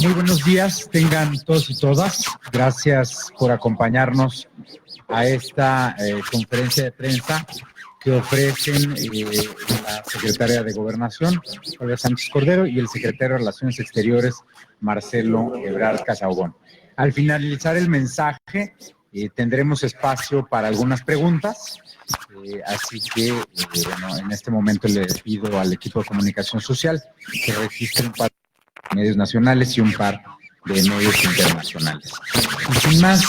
Muy buenos días, tengan todos y todas. Gracias por acompañarnos a esta conferencia de prensa que ofrecen la secretaria de Gobernación, Olga Sánchez Cordero, y el secretario de Relaciones Exteriores, Marcelo Ebrard Casaubon. Al finalizar el mensaje, tendremos espacio para algunas preguntas, así que bueno, en este momento le pido al equipo de comunicación social que registre un par de medios nacionales y un par de medios internacionales. Y sin más,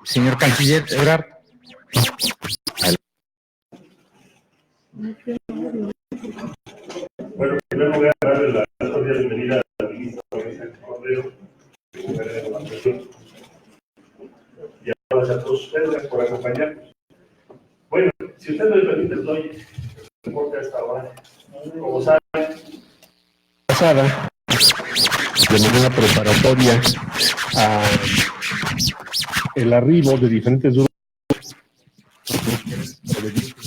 señor canciller Ebrard. Bueno, en primer lugar, darle la cordial bienvenida a la ministra Sánchez Cordero, secretaria de Gobernación, y a todos ustedes, gracias por acompañarnos. Bueno, si usted me permite, doy el reporte a esta hora. Como saben, pasada, de manera preparatoria a el arribo de diferentes grupos provenientes de Centroamérica,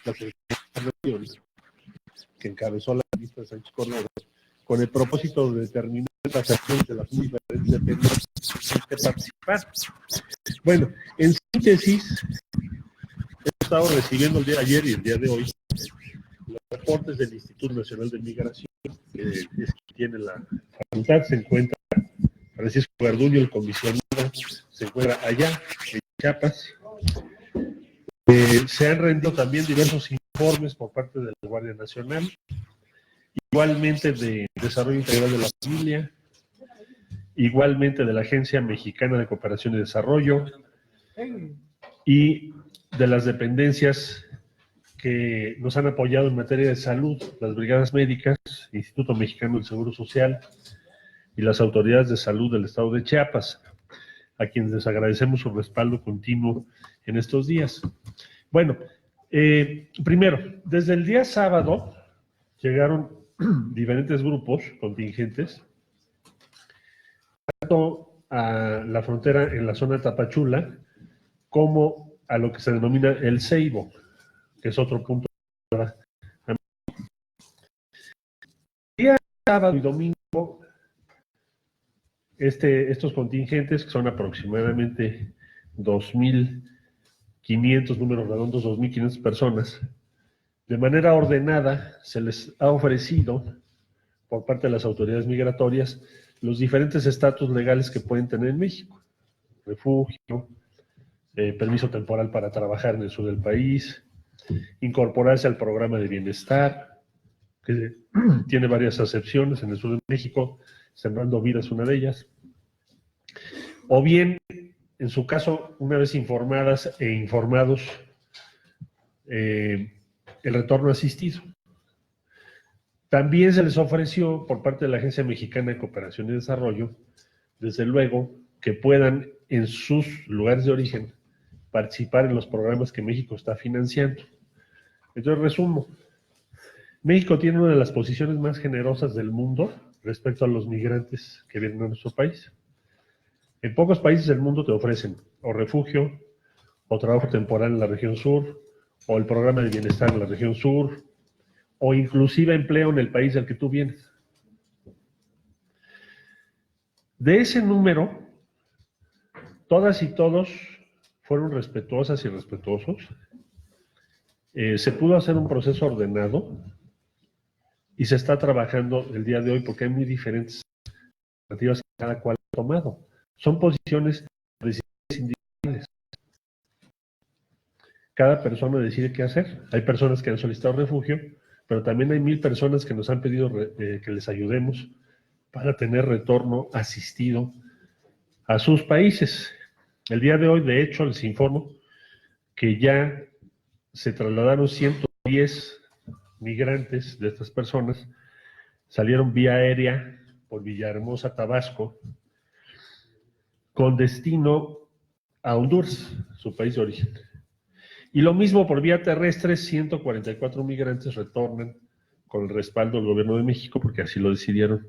la Secretaría que encabezó la ministra Sánchez Cordero, con el propósito de determinar las acciones de las diferentes dependencias que participan. Bueno, en síntesis, he estado recibiendo el día de ayer y el día de hoy los reportes del Instituto Nacional de Migración, que es quien tiene la facultad. Se encuentra Francisco Garduño, el comisionado, se encuentra allá, en Chiapas. Se han rendido también diversos informes por parte de la Guardia Nacional, igualmente de Desarrollo Integral de la Familia, igualmente de la Agencia Mexicana de Cooperación y Desarrollo y de las dependencias que nos han apoyado en materia de salud, las brigadas médicas, Instituto Mexicano del Seguro Social y las autoridades de salud del estado de Chiapas, a quienes les agradecemos su respaldo continuo en estos días. Bueno, primero, desde el día sábado llegaron diferentes grupos contingentes, tanto a la frontera en la zona de Tapachula, como a lo que se denomina el Ceibo, que es otro punto. El día sábado y domingo, estos contingentes, que son aproximadamente 2.500, números redondos, 2.500 personas, de manera ordenada se les ha ofrecido por parte de las autoridades migratorias los diferentes estatus legales que pueden tener en México: refugio, permiso temporal para trabajar en el sur del país, incorporarse al programa de bienestar, que tiene varias acepciones en el sur de México, Sembrando Vida es una de ellas, o bien, en su caso, una vez informadas e informados, el retorno asistido. También se les ofreció por parte de la Agencia Mexicana de Cooperación y Desarrollo, desde luego, que puedan en sus lugares de origen participar en los programas que México está financiando. Entonces, resumo. México tiene una de las posiciones más generosas del mundo respecto a los migrantes que vienen a nuestro país. En pocos países del mundo te ofrecen o refugio, o trabajo temporal en la región sur, o el programa de bienestar en la región sur, o inclusive empleo en el país del que tú vienes. De ese número, todas y todos fueron respetuosas y respetuosos. Se pudo hacer un proceso ordenado y se está trabajando el día de hoy porque hay muy diferentes alternativas que cada cual ha tomado. Son posiciones individuales. Cada persona decide qué hacer. Hay personas que han solicitado refugio, pero también hay 1,000 personas que nos han pedido que les ayudemos para tener retorno asistido a sus países. El día de hoy, de hecho, les informo que ya se trasladaron 110 migrantes de estas personas, salieron vía aérea por Villahermosa, Tabasco, con destino a Honduras, su país de origen. Y lo mismo por vía terrestre, 144 migrantes retornan con el respaldo del gobierno de México, porque así lo decidieron,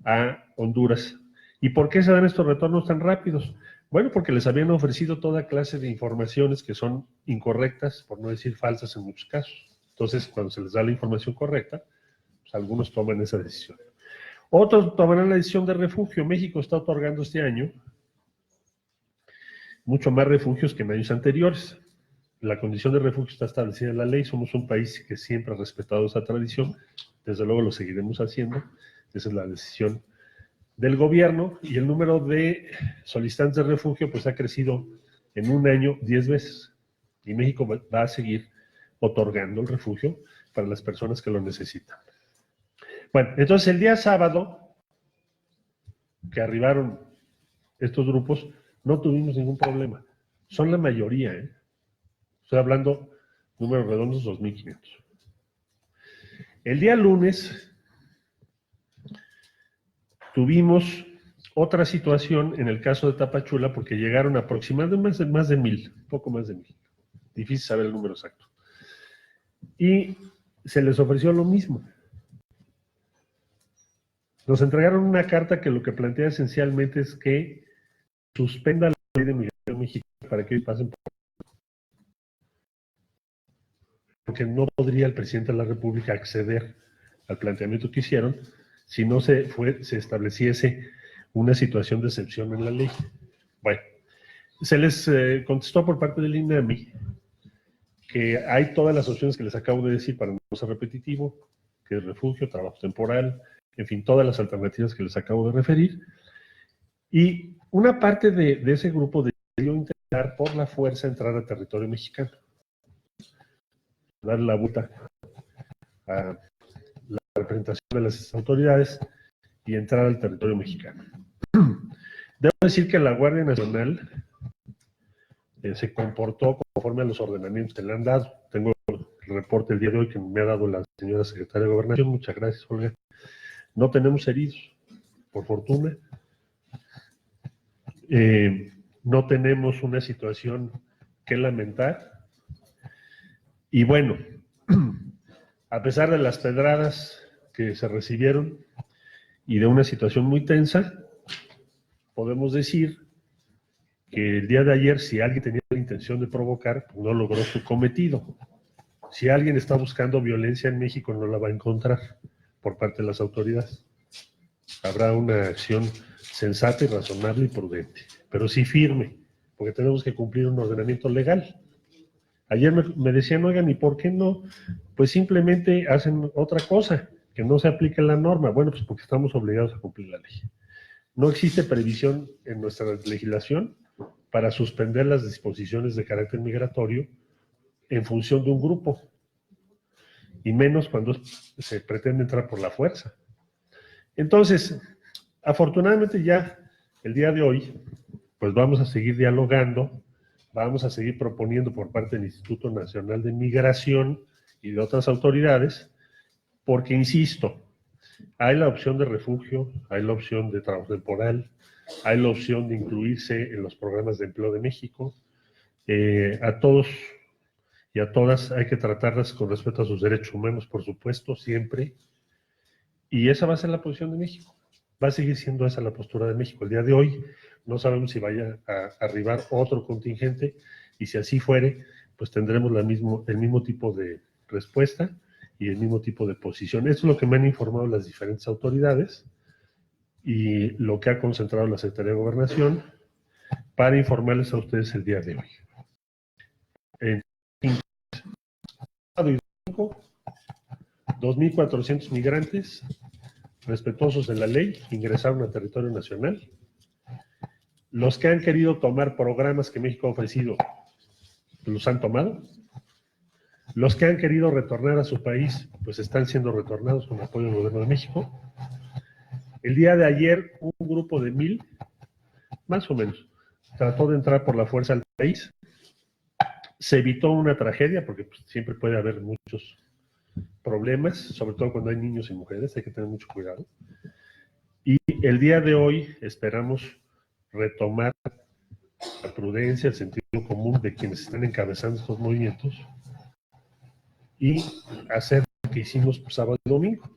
a Honduras. ¿Y por qué se dan estos retornos tan rápidos? Bueno, porque les habían ofrecido toda clase de informaciones que son incorrectas, por no decir falsas en muchos casos. Entonces, cuando se les da la información correcta, pues algunos toman esa decisión. Otros tomarán la decisión de refugio. México está otorgando este año mucho más refugios que en años anteriores. La condición de refugio está establecida en la ley. Somos un país que siempre ha respetado esa tradición. Desde luego lo seguiremos haciendo. Esa es la decisión del gobierno. Y el número de solicitantes de refugio pues ha crecido en un año 10 veces. Y México va a seguir otorgando el refugio para las personas que lo necesitan. Bueno, entonces el día sábado que arribaron estos grupos, no tuvimos ningún problema. Son la mayoría, ¿eh? Estoy hablando números redondos, 2.500. El día lunes tuvimos otra situación en el caso de Tapachula, porque llegaron aproximadamente más de 1,000, poco más de 1,000. Difícil saber el número exacto. Y se les ofreció lo mismo. Nos entregaron una carta que lo que plantea esencialmente es que suspenda la ley de migración mexicana para que hoy pasen por... Porque no podría el presidente de la República acceder al planteamiento que hicieron si no se estableciese una situación de excepción en la ley. Bueno, se les contestó por parte del INAMI que hay todas las opciones que les acabo de decir para no ser repetitivo, que es refugio, trabajo temporal, en fin, todas las alternativas que les acabo de referir. Y una parte de ese grupo decidió intentar por la fuerza entrar a territorio mexicano, dar la vuelta a la representación de las autoridades y entrar al territorio mexicano. Debo decir que la Guardia Nacional se comportó conforme a los ordenamientos que le han dado. Tengo el reporte el día de hoy que me ha dado la señora secretaria de Gobernación. Muchas gracias, Olga. No tenemos heridos, por fortuna. No tenemos una situación que lamentar. Y bueno, a pesar de las pedradas que se recibieron y de una situación muy tensa, podemos decir que el día de ayer, si alguien tenía la intención de provocar, no logró su cometido. Si alguien está buscando violencia en México, no la va a encontrar por parte de las autoridades. Habrá una acción sensata y razonable y prudente, pero sí firme, porque tenemos que cumplir un ordenamiento legal. Ayer me decían, oigan, ¿y por qué no? Pues simplemente hacen otra cosa, que no se aplique la norma. Bueno, pues porque estamos obligados a cumplir la ley. No existe previsión en nuestra legislación para suspender las disposiciones de carácter migratorio en función de un grupo, y menos cuando se pretende entrar por la fuerza. Entonces, afortunadamente ya el día de hoy, pues vamos a seguir dialogando, vamos a seguir proponiendo por parte del Instituto Nacional de Migración y de otras autoridades, porque, insisto, hay la opción de refugio, hay la opción de trabajo temporal, hay la opción de incluirse en los programas de empleo de México. A todos y a todas hay que tratarlas con respeto a sus derechos humanos, por supuesto, siempre. Y esa va a ser la posición de México. Va a seguir siendo esa la postura de México. El día de hoy no sabemos si vaya a arribar otro contingente, y si así fuere, pues tendremos el mismo tipo de respuesta y el mismo tipo de posición. Esto es lo que me han informado las diferentes autoridades y lo que ha concentrado la Secretaría de Gobernación para informarles a ustedes el día de hoy. En 2.400 migrantes respetuosos de la ley ingresaron a territorio nacional. Los que han querido tomar programas que México ha ofrecido los han tomado. Los que han querido retornar a su país pues están siendo retornados con apoyo del gobierno de México. El día de ayer un grupo de 1,000, más o menos, trató de entrar por la fuerza al país. Se evitó una tragedia porque pues, siempre puede haber muchos problemas, sobre todo cuando hay niños y mujeres, hay que tener mucho cuidado. Y el día de hoy esperamos retomar la prudencia, el sentido común de quienes están encabezando estos movimientos y hacer lo que hicimos sábado y domingo,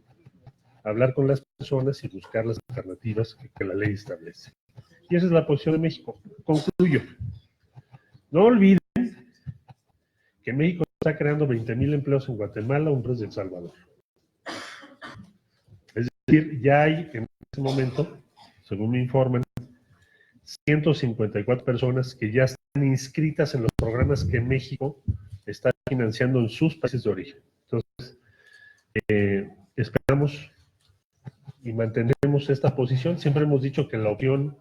hablar con las personas y buscar las alternativas que la ley establece. Y esa es la posición de México. Concluyo. No olviden que México está creando 20,000 empleos en Guatemala, hombres de El Salvador. Es decir, ya hay en este momento, según me informan, 154 personas que ya están inscritas en los programas que México está financiando en sus países de origen. Entonces, esperamos y mantenemos esta posición. Siempre hemos dicho que la opción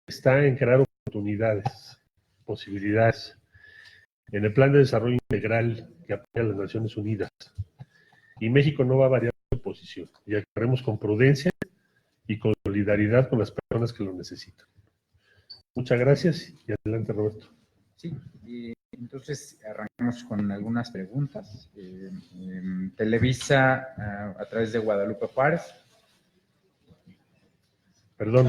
está en crear oportunidades, posibilidades, en el plan de desarrollo integral que apoya a las Naciones Unidas. Y México no va a variar su posición. Y actuaremos con prudencia y con solidaridad con las personas que lo necesitan. Muchas gracias y adelante, Roberto. Sí, entonces arrancamos con algunas preguntas. Televisa a través de Guadalupe Juárez. Perdón.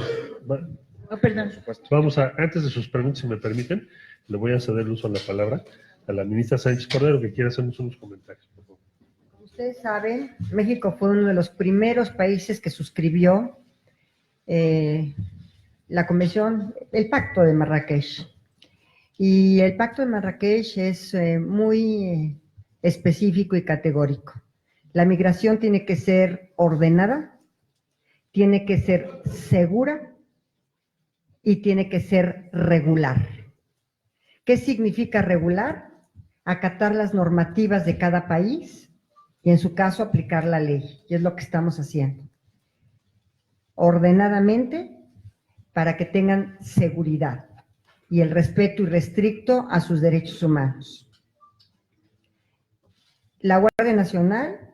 Perdón, por supuesto. Vamos a, antes de sus preguntas, si me permiten, le voy a ceder el uso a la palabra a la ministra Sánchez Cordero, que quiere hacernos unos comentarios, por favor. Como ustedes saben, México fue uno de los primeros países que suscribió la convención, el Pacto de Marrakech. Y el Pacto de Marrakech es muy específico y categórico. La migración tiene que ser ordenada, tiene que ser segura y tiene que ser regular. ¿Qué significa regular? Acatar las normativas de cada país y en su caso aplicar la ley, y es lo que estamos haciendo. Ordenadamente, para que tengan seguridad y el respeto irrestricto a sus derechos humanos. La Guardia Nacional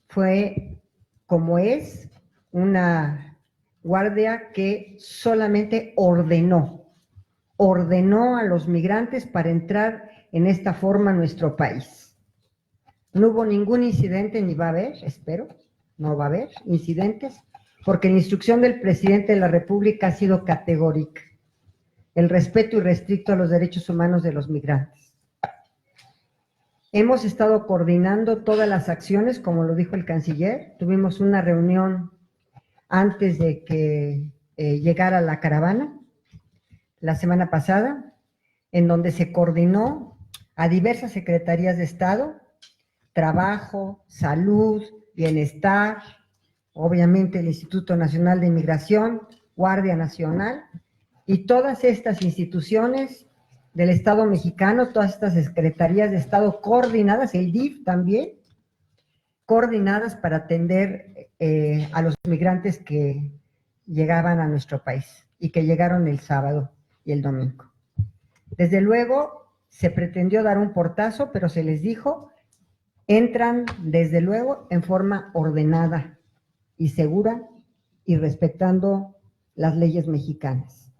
fue, como es, una guardia que solamente ordenó a los migrantes para entrar en esta forma a nuestro país. No hubo ningún incidente, ni va a haber, espero, no va a haber incidentes, porque la instrucción del presidente de la República ha sido categórica. El respeto irrestricto a los derechos humanos de los migrantes. Hemos estado coordinando todas las acciones, como lo dijo el canciller. Tuvimos una reunión antes de que llegara la caravana, la semana pasada, en donde se coordinó a diversas secretarías de Estado, Trabajo, Salud, Bienestar, obviamente el Instituto Nacional de Inmigración, Guardia Nacional, y todas estas instituciones del Estado mexicano, todas estas secretarías de Estado coordinadas, el DIF también, coordinadas para atender a los migrantes que llegaban a nuestro país y que llegaron el sábado y el domingo. Desde luego, se pretendió dar un portazo, pero se les dijo, entran desde luego en forma ordenada y segura y respetando las leyes mexicanas.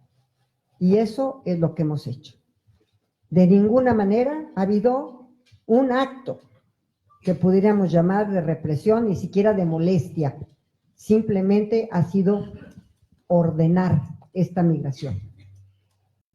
Y eso es lo que hemos hecho. De ninguna manera ha habido un acto que pudiéramos llamar de represión, ni siquiera de molestia. Simplemente ha sido ordenar esta migración.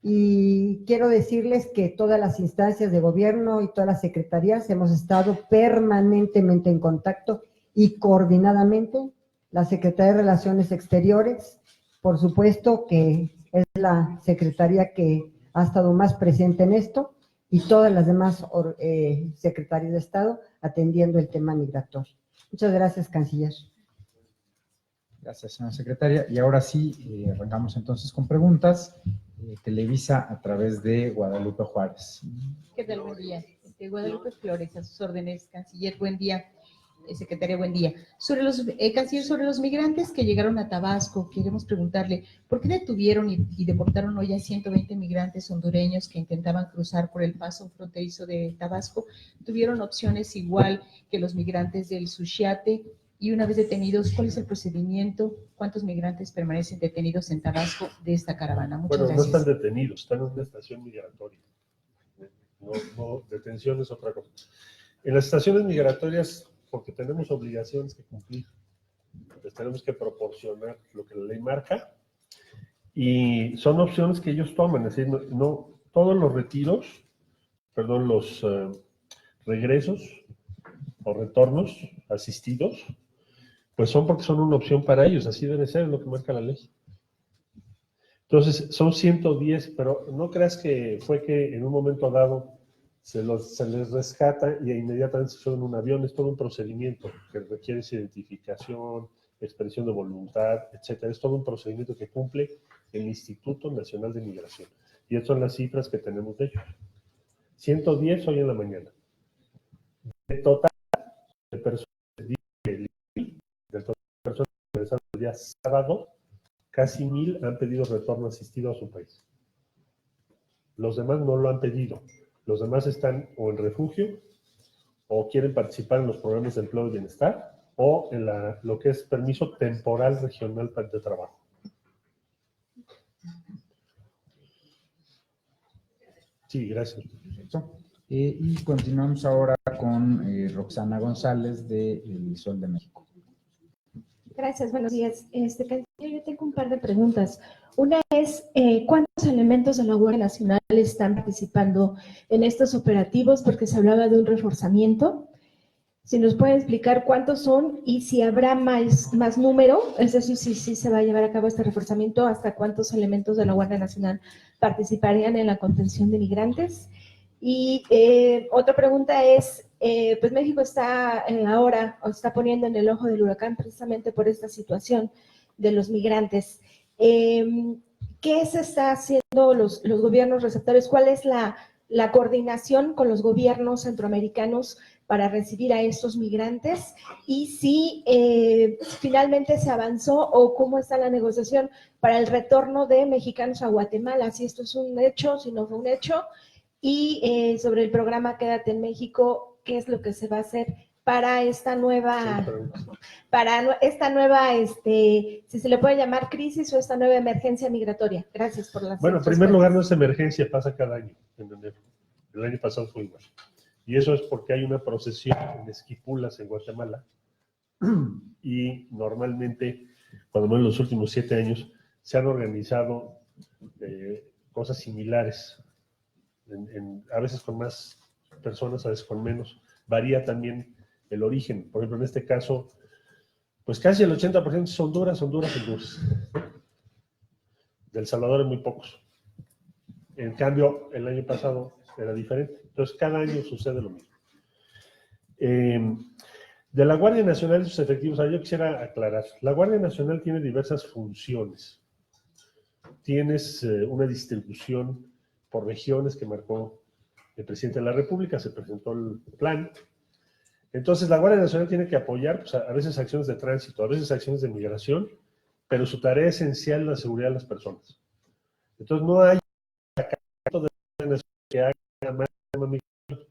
Y quiero decirles que todas las instancias de gobierno y todas las secretarías hemos estado permanentemente en contacto y coordinadamente. La Secretaría de Relaciones Exteriores, por supuesto que es la secretaría que ha estado más presente en esto, y todas las demás secretarias de Estado atendiendo el tema migratorio. Muchas gracias, canciller. Gracias, señora secretaria. Y ahora sí, arrancamos entonces con preguntas. Televisa a través de Guadalupe Juárez. ¿Qué tal? Buen día. Guadalupe Flores, a sus órdenes, canciller, buen día. Secretaria, buen día. Canciller, sobre los migrantes que llegaron a Tabasco, queremos preguntarle, ¿por qué detuvieron y deportaron hoy a 120 migrantes hondureños que intentaban cruzar por el paso fronterizo de Tabasco? ¿Tuvieron opciones igual que los migrantes del Suchiate? Y una vez detenidos, ¿cuál es el procedimiento? ¿Cuántos migrantes permanecen detenidos en Tabasco de esta caravana? Muchas gracias. No están detenidos, están en una estación migratoria. No, detención es otra cosa. En las estaciones migratorias, porque tenemos obligaciones que cumplir, les tenemos que proporcionar lo que la ley marca, y son opciones que ellos toman, es decir, no todos los retiros, perdón, los regresos o retornos asistidos, pues son porque son una opción para ellos, así debe ser, es lo que marca la ley. Entonces, son 110, pero no creas que fue que en un momento dado se les rescata y inmediatamente se suben a un avión. Es todo un procedimiento que requiere identificación, expresión de voluntad, etcétera. Es todo un procedimiento que cumple el Instituto Nacional de Migración. Y estas son las cifras que tenemos de ellos. 110 hoy en la mañana. De total de personas, del total de personas que regresaron el día sábado, casi 1,000 han pedido retorno asistido a su país. Los demás no lo han pedido. Los demás están o en refugio, o quieren participar en los programas de empleo y bienestar, o en lo que es permiso temporal regional de trabajo. Sí, gracias. Perfecto. Y continuamos ahora con Roxana González de El Sol de México. Gracias, buenos días. Canciller, yo tengo un par de preguntas. Una es, ¿cuántos elementos de la Guardia Nacional están participando en estos operativos? Porque se hablaba de un reforzamiento. Si nos puede explicar cuántos son y si habrá más número, es decir, si se va a llevar a cabo este reforzamiento, hasta cuántos elementos de la Guardia Nacional participarían en la contención de migrantes. Y otra pregunta es, pues México está ahora, o está poniendo en el ojo del huracán precisamente por esta situación de los migrantes. ¿Qué se está haciendo los gobiernos receptores? ¿Cuál es la coordinación con los gobiernos centroamericanos para recibir a estos migrantes? Y si finalmente se avanzó o cómo está la negociación para el retorno de mexicanos a Guatemala, si esto es un hecho, si no fue un hecho. Y sobre el programa Quédate en México, ¿qué es lo que se va a hacer para esta nueva, si se le puede llamar crisis o esta nueva emergencia migratoria? Gracias por las Bueno, en primer lugar, no es emergencia, pasa cada año, en enero. El año pasado fue igual. Y eso es porque hay una procesión en Esquipulas, en Guatemala, y normalmente, cuando menos en los últimos 7 años, se han organizado cosas similares. A veces con más personas, a veces con menos. Varía también el origen. Por ejemplo, en este caso, pues casi el 80% es Honduras. Del Salvador es muy pocos. En cambio, el año pasado era diferente. Entonces, cada año sucede lo mismo. De la Guardia Nacional y sus efectivos, yo quisiera aclarar. La Guardia Nacional tiene diversas funciones. Tienes una distribución por regiones que marcó el presidente de la República, se presentó el plan. Entonces, la Guardia Nacional tiene que apoyar, pues, a veces acciones de tránsito, a veces acciones de migración, pero su tarea esencial es la seguridad de las personas. Entonces, no hay que haga más migración.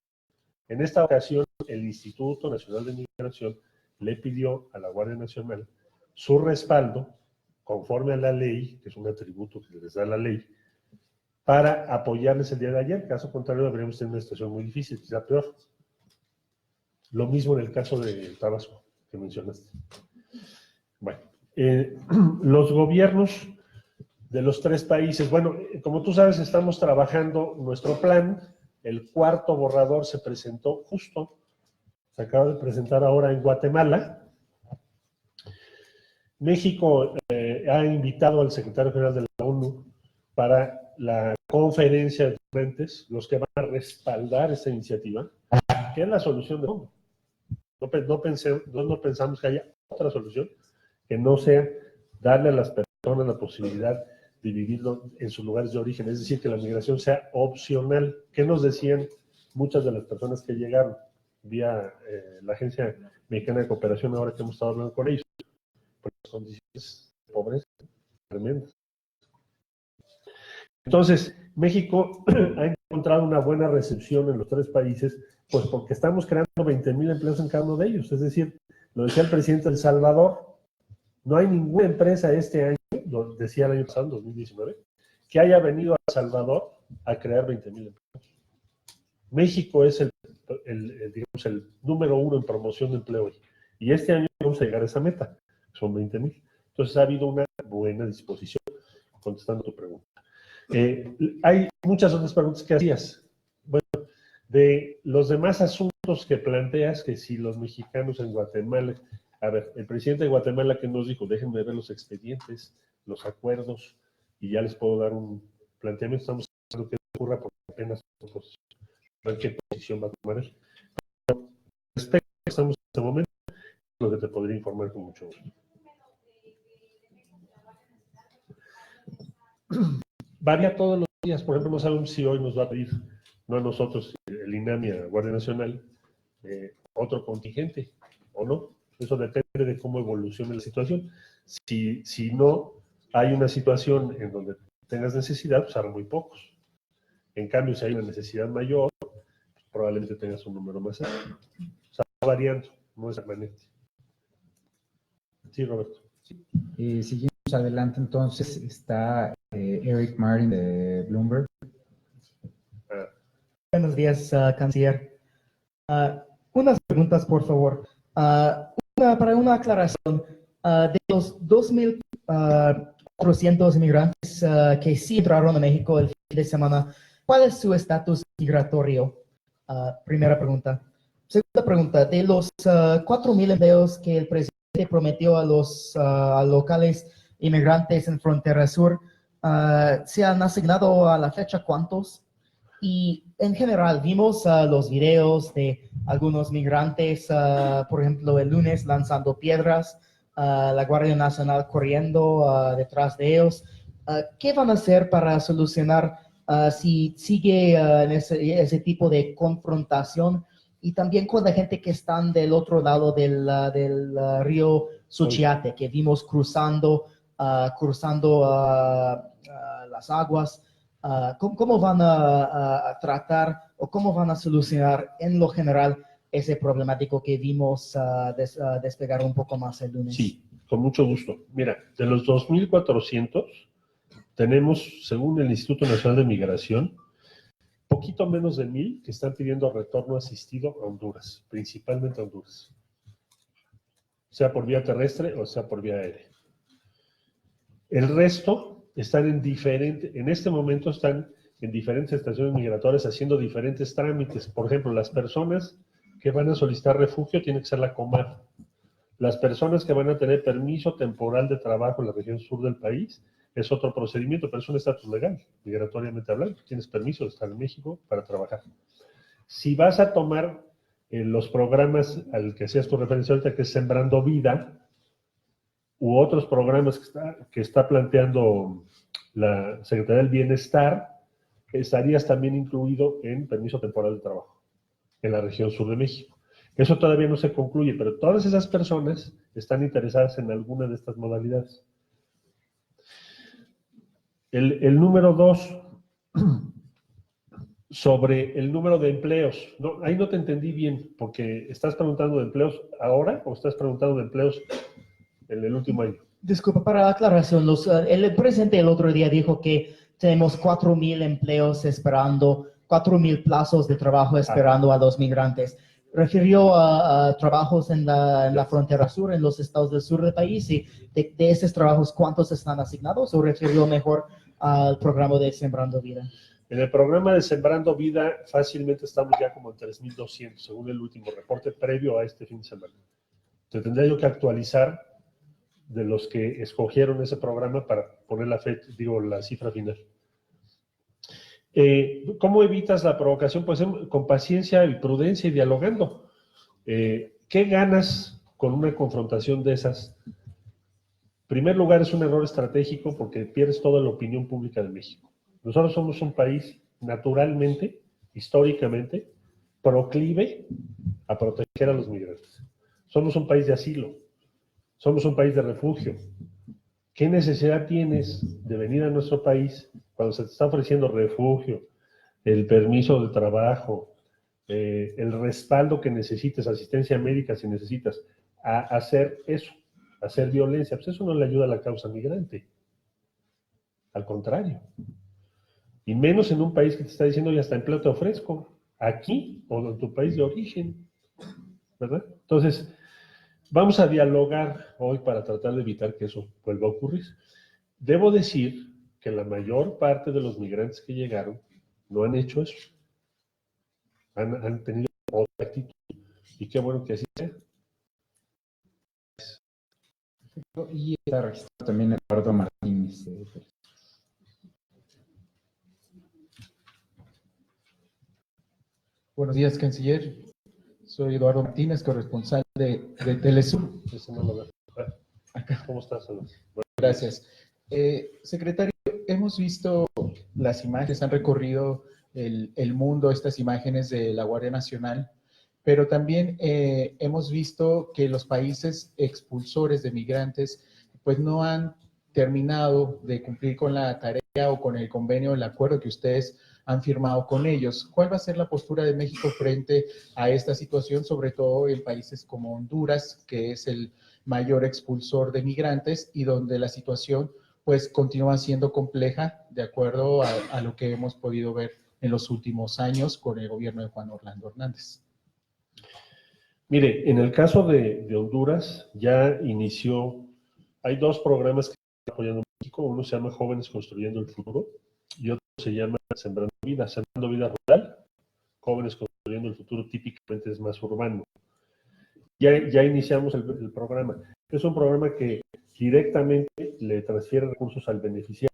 En esta ocasión, el Instituto Nacional de Migración le pidió a la Guardia Nacional su respaldo, conforme a la ley, que es un atributo que les da la ley, para apoyarles el día de ayer. Caso contrario, habríamos tenido una situación muy difícil, quizá peor. Lo mismo en el caso de Tabasco, que mencionaste. Bueno, los gobiernos de los 3 países, bueno, como tú sabes, estamos trabajando nuestro plan. El 4º borrador se presentó justo, se acaba de presentar ahora en Guatemala. México ha invitado al secretario general de la ONU para la conferencia de ponentes, los que van a respaldar esta iniciativa, que es la solución de fondo. No pensamos que haya otra solución que no sea darle a las personas la posibilidad de vivirlo en sus lugares de origen, es decir, que la migración sea opcional. ¿Qué nos decían muchas de las personas que llegaron vía la Agencia Mexicana de Cooperación, ahora que hemos estado hablando con ellos? Por las condiciones de pobreza tremendas. Entonces, México ha encontrado una buena recepción en los 3 países, pues porque estamos creando 20,000 empleos en cada uno de ellos. Es decir, lo decía el presidente de El Salvador, no hay ninguna empresa este año, lo decía el año pasado, 2019, que haya venido a El Salvador a crear 20,000 empleos. México es digamos, el número 1 en promoción de empleo hoy. Y este año vamos a llegar a esa meta, son 20,000. Entonces ha habido una buena disposición, contestando tu pregunta. Hay muchas otras preguntas que hacías. Bueno, de los demás asuntos que planteas, que si los mexicanos en Guatemala, a ver, el presidente de Guatemala que nos dijo, déjenme ver los expedientes, los acuerdos, y ya les puedo dar un planteamiento. Estamos haciendo que ocurra porque apenas ver qué posición va a tomar él. Pero respecto a lo que estamos en este momento, es lo que te podría informar con mucho gusto. Varía todos los días. Por ejemplo, no sabemos si hoy nos va a pedir, no a nosotros, el INAMI, a Guardia Nacional, otro contingente o no. Eso depende de cómo evolucione la situación. Si no hay una situación en donde tengas necesidad, pues hará muy pocos. En cambio, si hay una necesidad mayor, pues probablemente tengas un número más alto. O sea, va variando, no es permanente. Sí, Roberto. Seguimos adelante, entonces está Eric Martin de Bloomberg. Buenos días, canciller. Unas preguntas, por favor. Para una aclaración, de los 2.400 inmigrantes que sí entraron a México el fin de semana, ¿cuál es su estatus migratorio? Primera pregunta. Segunda pregunta, de los 4.000 empleos que el presidente prometió a los locales inmigrantes en Frontera Sur, ¿se han asignado a la fecha cuántos? Y en general, vimos los videos de algunos migrantes, por ejemplo, el lunes lanzando piedras, la Guardia Nacional corriendo detrás de ellos. ¿Qué van a hacer para solucionar si sigue en ese tipo de confrontación? Y también con la gente que están del otro lado del río Suchiate, que vimos cruzando las aguas. ¿Cómo van a tratar o cómo van a solucionar en lo general ese problemático que vimos despegar un poco más el lunes? Sí, con mucho gusto. Mira, de los 2.400 tenemos, según el Instituto Nacional de Migración, poquito menos de 1,000 que están pidiendo retorno asistido a Honduras, principalmente a Honduras, sea por vía terrestre o sea por vía aérea. El resto están en este momento están en diferentes estaciones migratorias haciendo diferentes trámites. Por ejemplo, las personas que van a solicitar refugio tienen que ser la Comar. Las personas que van a tener permiso temporal de trabajo en la región sur del país es otro procedimiento, pero es un estatus legal, migratoriamente hablando. Tienes permiso de estar en México para trabajar. Si vas a tomar los programas al que hacías tu referencia ahorita, que es Sembrando Vida, u otros programas que está planteando la Secretaría del Bienestar, estarías también incluido en permiso temporal de trabajo en la región sur de México. Eso todavía no se concluye, pero todas esas personas están interesadas en alguna de estas modalidades. El número 2, sobre el número de empleos. No, ahí no te entendí bien, porque ¿estás preguntando de empleos ahora o estás preguntando de empleos en el último año? Disculpa, para aclaración, el presidente el otro día dijo que tenemos 4.000 empleos esperando, 4.000 plazos de trabajo esperando a los migrantes. ¿Refirió a trabajos en la frontera sur, en los estados del sur del país? Y de esos trabajos, ¿cuántos están asignados? ¿O refirió mejor al programa de Sembrando Vida? En el programa de Sembrando Vida fácilmente estamos ya como en 3.200, según el último reporte previo a este fin de semana. Te tendría yo que actualizar de los que escogieron ese programa para poner la cifra final. ¿Cómo evitas la provocación? Pues con paciencia y prudencia y dialogando. ¿Qué ganas con una confrontación de esas? En primer lugar, es un error estratégico porque pierdes toda la opinión pública de México. Nosotros somos un país naturalmente, históricamente, proclive a proteger a los migrantes. Somos un país de asilo. Somos un país de refugio. ¿Qué necesidad tienes de venir a nuestro país cuando se te está ofreciendo refugio, el permiso de trabajo, el respaldo que necesites, asistencia médica si necesitas, a hacer eso, a hacer violencia? Pues eso no le ayuda a la causa migrante. Al contrario. Y menos en un país que te está diciendo, ya hasta empleo te ofrezco, aquí o en tu país de origen, ¿verdad? Entonces, vamos a dialogar hoy para tratar de evitar que eso vuelva a ocurrir. Debo decir que la mayor parte de los migrantes que llegaron no han hecho eso. Han tenido otra actitud. Y qué bueno que así sea. Y está registrado también Eduardo Martínez. Buenos días, canciller. Soy Eduardo Martínez, corresponsal de Telesur. Ese no lo veo. Acá. ¿Cómo estás, Ana? Gracias. Secretario, hemos visto las imágenes, han recorrido el mundo, estas imágenes de la Guardia Nacional, pero también hemos visto que los países expulsores de migrantes pues no han terminado de cumplir con la tarea o con el convenio, el acuerdo que ustedes han firmado con ellos. ¿Cuál va a ser la postura de México frente a esta situación, sobre todo en países como Honduras, que es el mayor expulsor de migrantes y donde la situación pues continúa siendo compleja de acuerdo a lo que hemos podido ver en los últimos años con el gobierno de Juan Orlando Hernández? Mire, en el caso de Honduras ya inició, hay dos programas que están apoyando en México, uno se llama Jóvenes Construyendo el Futuro y otro se llama Sembrando Vida Rural. Jóvenes Construyendo el Futuro típicamente es más urbano. Ya iniciamos el programa. Es un programa que directamente le transfiere recursos al beneficiario.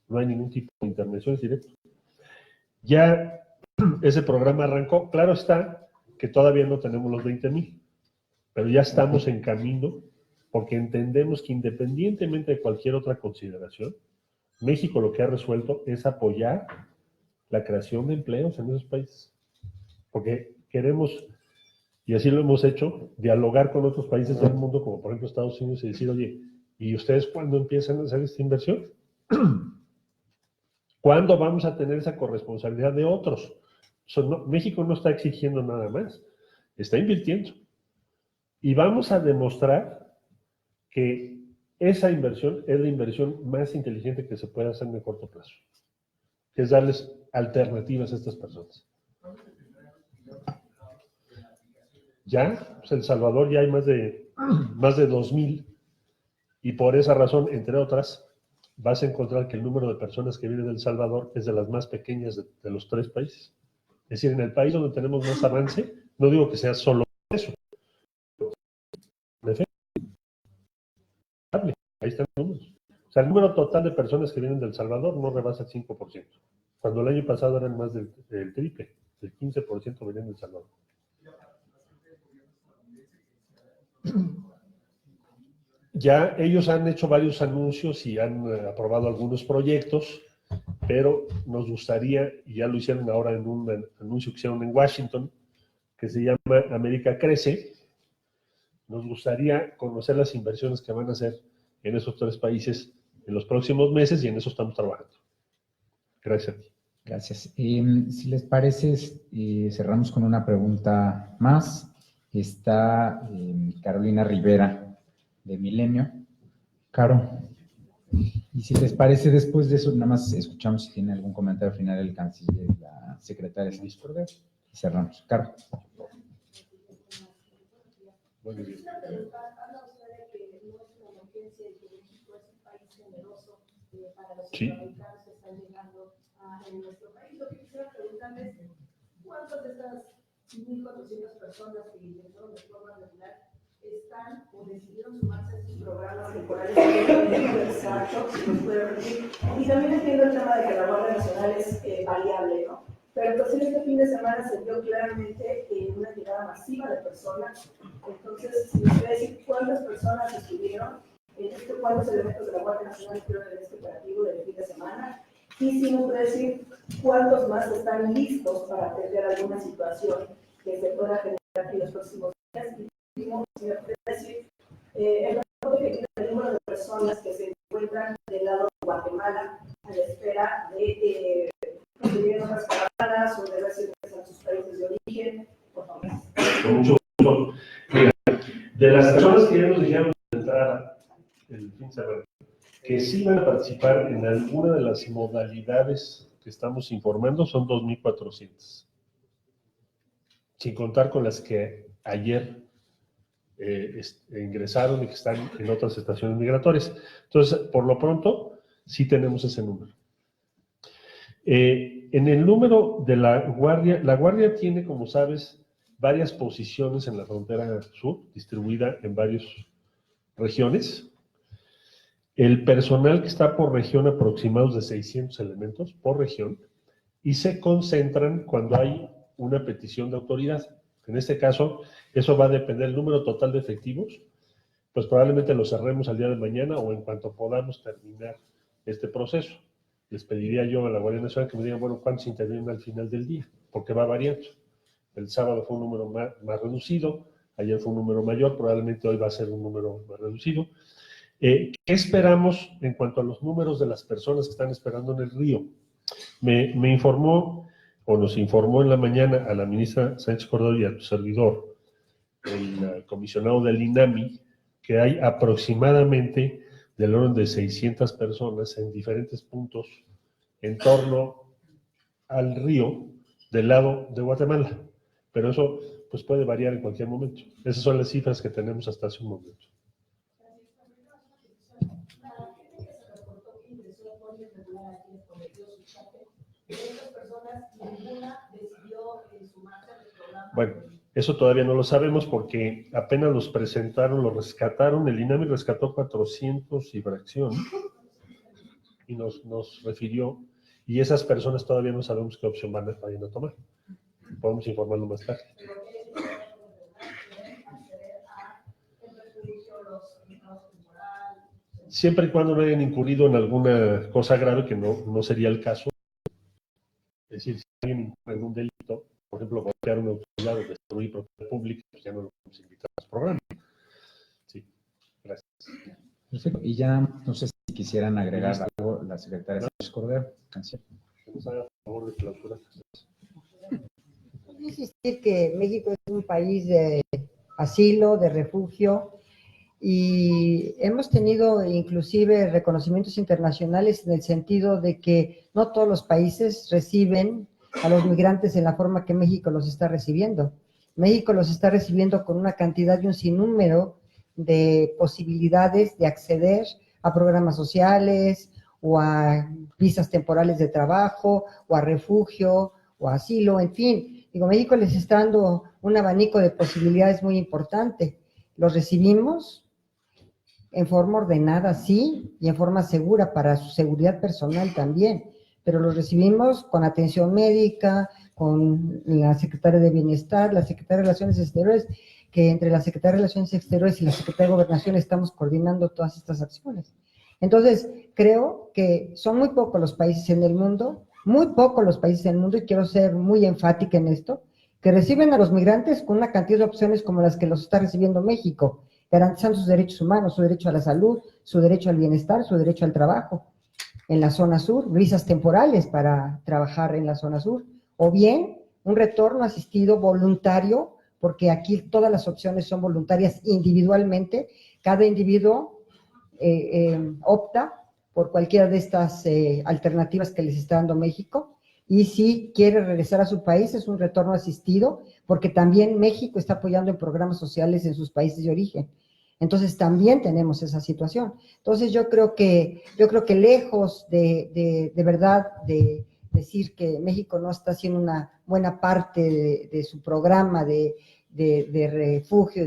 No hay ningún tipo de intervención, es directo. Ya ese programa arrancó. Claro está que todavía no tenemos los 20,000, pero ya estamos en camino porque entendemos que independientemente de cualquier otra consideración, México lo que ha resuelto es apoyar la creación de empleos en esos países. Porque queremos, y así lo hemos hecho, dialogar con otros países del mundo, como por ejemplo Estados Unidos, y decir, oye, ¿y ustedes cuándo empiezan a hacer esta inversión? ¿Cuándo vamos a tener esa corresponsabilidad de otros? O sea, México no está exigiendo nada más, está invirtiendo. Y vamos a demostrar que esa inversión es la inversión más inteligente que se puede hacer en el corto plazo, que es darles alternativas a estas personas. Ya, pues El Salvador ya hay más de 2,000 y por esa razón, entre otras, vas a encontrar que el número de personas que vienen de El Salvador es de las más pequeñas de los 3 países. Es decir, en el país donde tenemos más avance, no digo que sea solo eso. Ahí están los números. O sea, el número total de personas que vienen de El Salvador no rebasa el 5%, cuando el año pasado eran más del triple, el 15% venían de El Salvador. Ya ellos han hecho varios anuncios y han aprobado algunos proyectos, pero nos gustaría, y ya lo hicieron ahora en un anuncio que hicieron en Washington, que se llama América Crece, nos gustaría conocer las inversiones que van a hacer en esos 3 países en los próximos meses y en eso estamos trabajando. Gracias a ti. Gracias. Si les parece, cerramos con una pregunta más. Está Carolina Rivera, de Milenio. Caro, y si les parece, después de eso, nada más escuchamos si tiene algún comentario final el canciller y la secretaria de Servicios Correos y cerramos. Caro. Muy bien. Sí. En nuestro país, lo que quisiera preguntarles, ¿cuántas de estas 1,400 personas que ingresaron de forma regular están o decidieron sumarse a estos programas temporales exacto, si nos puede repetir? Y también entiendo el tema de que la Guardia Nacional es variable, ¿no? Pero entonces este fin de semana se vio claramente una llegada masiva de personas. Entonces, si nos puede decir cuántas personas estuvieron, cuántos elementos de la Guardia Nacional estuvieron en este operativo del fin de semana, y si nos puede decir cuántos más están listos para atender alguna situación que se pueda generar en los próximos días. Y último, si me puede decir el reporte que tiene el número de personas que se encuentran del lado de Guatemala a la espera de que lleguen otras caravanas o de residentes a sus países de origen, por favor. Con mucho gusto. Mira, de las personas que ya nos dijeron de entrada el fin de semana, que sí van a participar en alguna de las modalidades que estamos informando, son 2,400. Sin contar con las que ayer ingresaron y que están en otras estaciones migratorias. Entonces, por lo pronto, sí tenemos ese número. En el número de la Guardia tiene, como sabes, varias posiciones en la frontera sur, distribuida en varias regiones. El personal que está por región, aproximados de 600 elementos por región, y se concentran cuando hay una petición de autoridad. En este caso, eso va a depender del número total de efectivos, pues probablemente lo cerremos al día de mañana o en cuanto podamos terminar este proceso. Les pediría yo a la Guardia Nacional que me digan, bueno, ¿cuántos intervienen al final del día? Porque va variando. El sábado fue un número más reducido, ayer fue un número mayor, probablemente hoy va a ser un número más reducido. ¿Qué esperamos en cuanto a los números de las personas que están esperando en el río? Me informó, o nos informó en la mañana a la ministra Sánchez Cordero y a tu servidor, el comisionado del INAMI, que hay aproximadamente del orden de 600 personas en diferentes puntos en torno al río del lado de Guatemala. Pero eso pues puede variar en cualquier momento. Esas son las cifras que tenemos hasta hace un momento. Bueno, eso todavía no lo sabemos porque apenas los presentaron, los rescataron, el INAMI rescató 400 y fracción y nos refirió, y esas personas todavía no sabemos qué opción vayan a tomar. Podemos informarlo más tarde. Siempre y cuando no hayan incurrido en alguna cosa grave, que no sería el caso. Es decir, si alguien incurre en un delito, por ejemplo, golpear una autoridad o destruir propiedad pública, pues ya no lo podemos invitar a los programas. Sí, gracias. Perfecto. Y ya, no sé si quisieran agregar algo la secretaria Sánchez Cordero. Que nos haga favor de clausura. Quiero insistir que México es un país de asilo, de refugio, y hemos tenido inclusive reconocimientos internacionales en el sentido de que no todos los países reciben a los migrantes en la forma que México los está recibiendo. México los está recibiendo con una cantidad y un sinnúmero de posibilidades de acceder a programas sociales o a visas temporales de trabajo o a refugio o a asilo, en fin. Digo, México les está dando un abanico de posibilidades muy importante. Los recibimos en forma ordenada, sí, y en forma segura para su seguridad personal también, pero los recibimos con atención médica, con la Secretaria de Bienestar, la Secretaria de Relaciones Exteriores, que entre la Secretaria de Relaciones Exteriores y la Secretaria de Gobernación estamos coordinando todas estas acciones. Entonces, creo que son muy pocos los países en el mundo, y quiero ser muy enfática en esto, que reciben a los migrantes con una cantidad de opciones como las que los está recibiendo México, garantizando sus derechos humanos, su derecho a la salud, su derecho al bienestar, su derecho al trabajo. En la zona sur, visas temporales para trabajar en la zona sur, o bien un retorno asistido voluntario, porque aquí todas las opciones son voluntarias individualmente, cada individuo opta por cualquiera de estas alternativas que les está dando México, y si quiere regresar a su país es un retorno asistido, porque también México está apoyando en programas sociales en sus países de origen. Entonces también tenemos esa situación. Entonces yo creo que lejos de verdad de decir que México no está haciendo una buena parte de su programa de refugio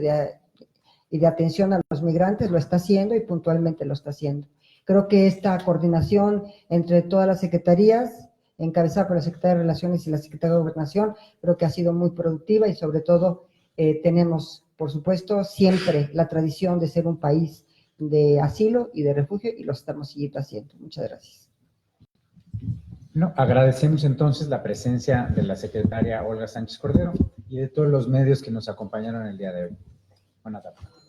y de atención a los migrantes, lo está haciendo y puntualmente lo está haciendo. Creo que esta coordinación entre todas las secretarías, encabezada por la Secretaría de Relaciones y la Secretaría de Gobernación, creo que ha sido muy productiva y sobre todo tenemos, por supuesto, siempre la tradición de ser un país de asilo y de refugio y lo estamos siguiendo haciendo. Muchas gracias. No, agradecemos entonces la presencia de la secretaria Olga Sánchez Cordero y de todos los medios que nos acompañaron el día de hoy. Buenas tardes.